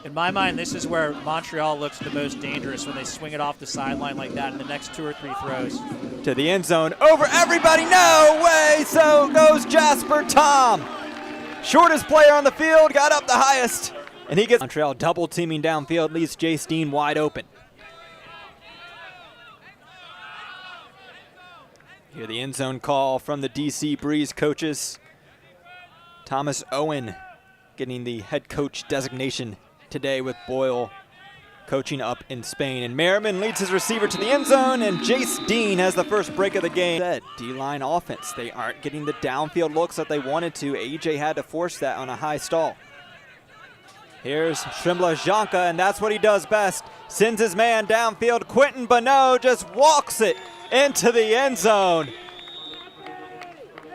In my mind, this is where Montreal looks the most dangerous, when they swing it off the sideline like that in the next 2 or 3 throws. To the end zone, over everybody, no way, so goes Jasper Tom. Shortest player on the field, got up the highest, and he gets Montreal double teaming downfield, leaves Jace Dean wide open. Here the end zone call from the DC Breeze coaches. Thomas Owen getting the head coach designation today with Boyle coaching up in Spain. And Merriman leads his receiver to the end zone, and Jace Dean has the first break of the game. D-line offense, they aren't getting the downfield looks that they wanted to. AJ had to force that on a high stall. Here's Shrimbla Janka, and that's what he does best. Sends his man downfield. Quentin Bonneau just walks it into the end zone.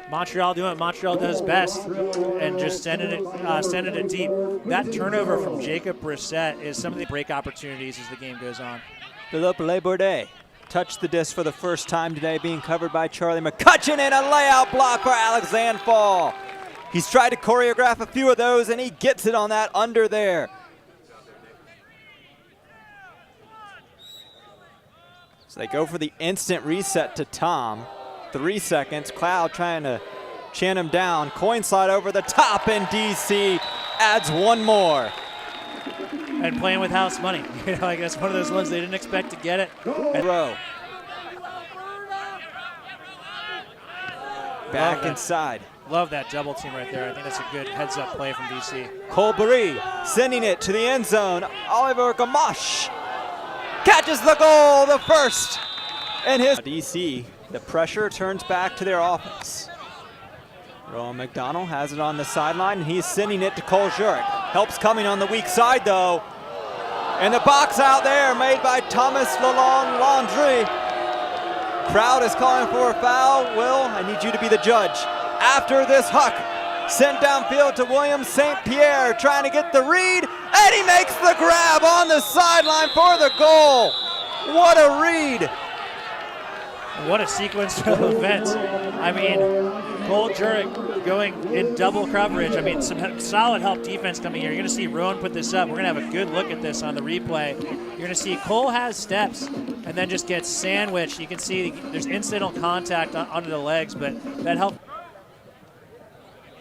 Montreal doing what Montreal does best, and just sending it deep. That turnover from Jacob Brissett is some of the break opportunities as the game goes on. Philippe Lebordet touched the disc for the first time today, being covered by Charlie McCutcheon, and a layout block for Alexander Fall. He's tried to choreograph a few of those, and he gets it on that under there. So they go for the instant reset to Tom. 3 seconds. Cloud trying to chin him down. Coin slide over the top, and DC adds one more. And playing with house money. You know, I guess one of those ones they didn't expect to get it. Row. Back inside. Love that double team right there. I think that's a good heads-up play from DC. Colbury sending it to the end zone. Oliver Gamache catches the goal, the first. And his DC, the pressure turns back to their offense. Rowan McDonald has it on the sideline, and he's sending it to Cole Jurek. Helps coming on the weak side, though. And the box out there made by Thomas Lalonde Landry. Crowd is calling for a foul. Will, I need you to be the judge. After this huck, sent downfield to William St. Pierre, trying to get the read, and he makes the grab on the sideline for the goal. What a read. What a sequence of events. I mean, Cole Jurek going in double coverage. I mean, some solid help defense coming here. You're going to see Rowan put this up. We're going to have a good look at this on the replay. You're going to see Cole has steps and then just gets sandwiched. You can see there's incidental contact under the legs, but that helped.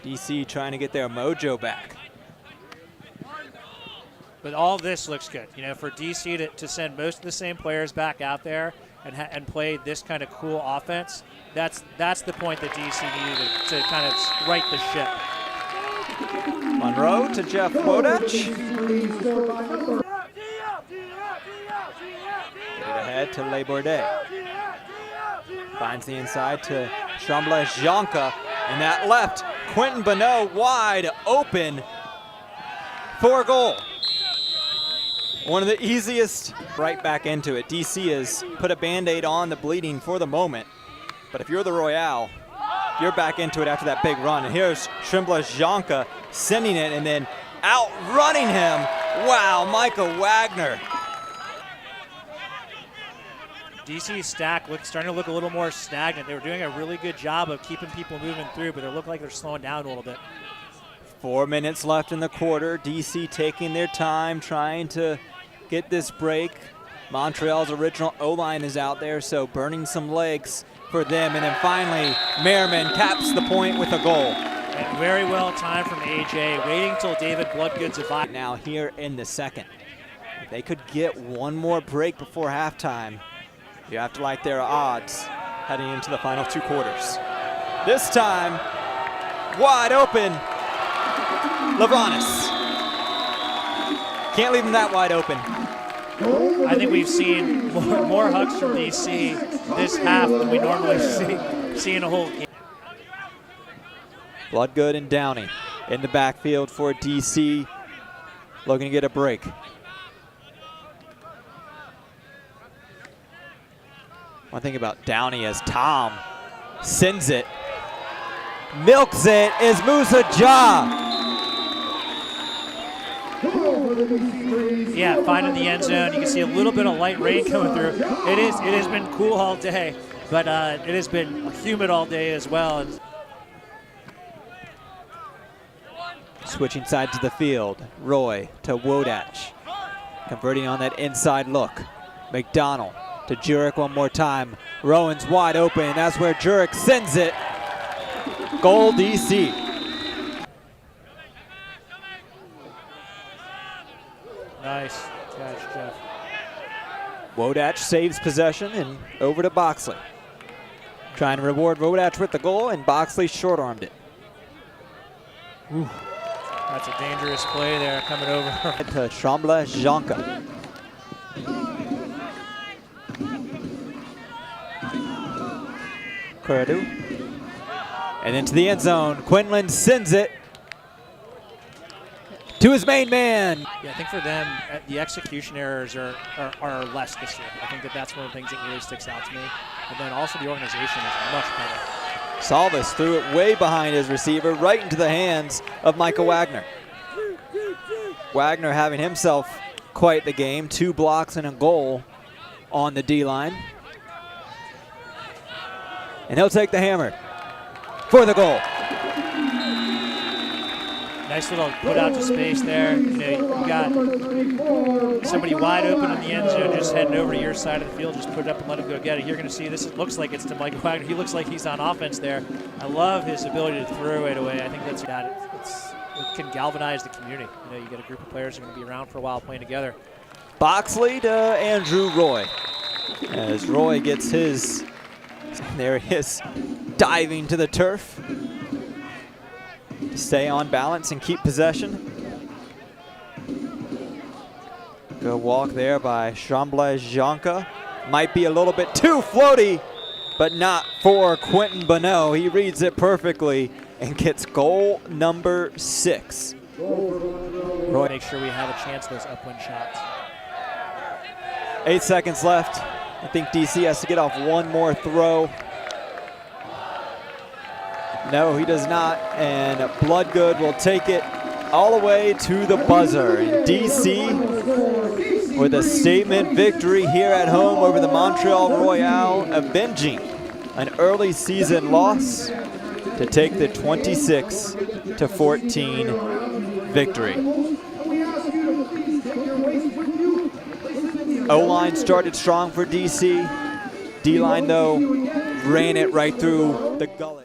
DC trying to get their mojo back. But all this looks good. You know, for DC to send most of the same players back out there and play this kind of cool offense, that's the point that DC needed to kind of right the ship. Monroe to Jeff Wodach. Get it ahead to Lebordet. Finds the inside to Shrimbla Janka, and that left Quentin Bonneau wide open for a goal. One of the easiest, right back into it. DC has put a Band-Aid on the bleeding for the moment. But if you're the Royale, you're back into it after that big run. And here's Shrimbla Janka sending it and then outrunning him. Wow, Micah Wagner. DC's stack starting to look a little more stagnant. They were doing a really good job of keeping people moving through, but they look like they're slowing down a little bit. 4 minutes left in the quarter. DC taking their time, trying to get this break. Montreal's original O-line is out there, so burning some legs for them. And then finally, Merriman caps the point with a goal. And very well timed from AJ, waiting until David Bloodgood's advice. Now here in the second. If they could get one more break before halftime, you have to like their odds heading into the final 2 quarters. This time, wide open, Lavranis. Can't leave him that wide open. I think we've seen more hucks from DC this half than we normally see in a whole game. Bloodgood and Downey in the backfield for DC, looking to get a break. One thing about Downey is Tom sends it, milks it, is Musa Ja. Yeah, finding the end zone. You can see a little bit of light rain coming through. It has been cool all day, but it has been humid all day as well. Switching sides of the field. Roy to Wodach. Converting on that inside look. McDonald to Jurek one more time. Rowan's wide open. That's where Jurek sends it. Goal DC. Nice catch, Jeff. Wodach saves possession and over to Boxley. Trying to reward Wodach with the goal, and Boxley short-armed it. Ooh. That's a dangerous play there coming over. To Tremblay-Janka. Coradu. And into the end zone. Quinlan sends it to his main man. Yeah, I think for them, the execution errors are less this year. I think that's one of the things that really sticks out to me. But then also the organization is much better. Salvis threw it way behind his receiver, right into the hands of Micah Wagner. Wagner having himself quite the game. 2 blocks and a goal on the D-line. And he'll take the hammer for the goal. Nice little put out to space there. You got somebody wide open in the end zone, just heading over to your side of the field. Just put it up and let him go get it. You're going to see this. It looks like it's to Micah Wagner. He looks like he's on offense there. I love his ability to throw it away. I think that's it can galvanize the community. You get a group of players who are going to be around for a while playing together. Boxley to Andrew Roy. As Roy gets his, there he is, diving to the turf. To stay on balance and keep possession. Good walk there by Tremblay-Janka. Might be a little bit too floaty, but not for Quentin Bonneau. He reads it perfectly and gets goal number 6. Roy, make sure we have a chance those upwind shots. 8 seconds left. I think DC has to get off one more throw. No, he does not, and Bloodgood will take it all the way to the buzzer. And DC with a statement victory here at home over the Montreal Royal, avenging an early season loss to take the 26-14 victory. O-line started strong for DC. D-line, though, ran it right through the gullet.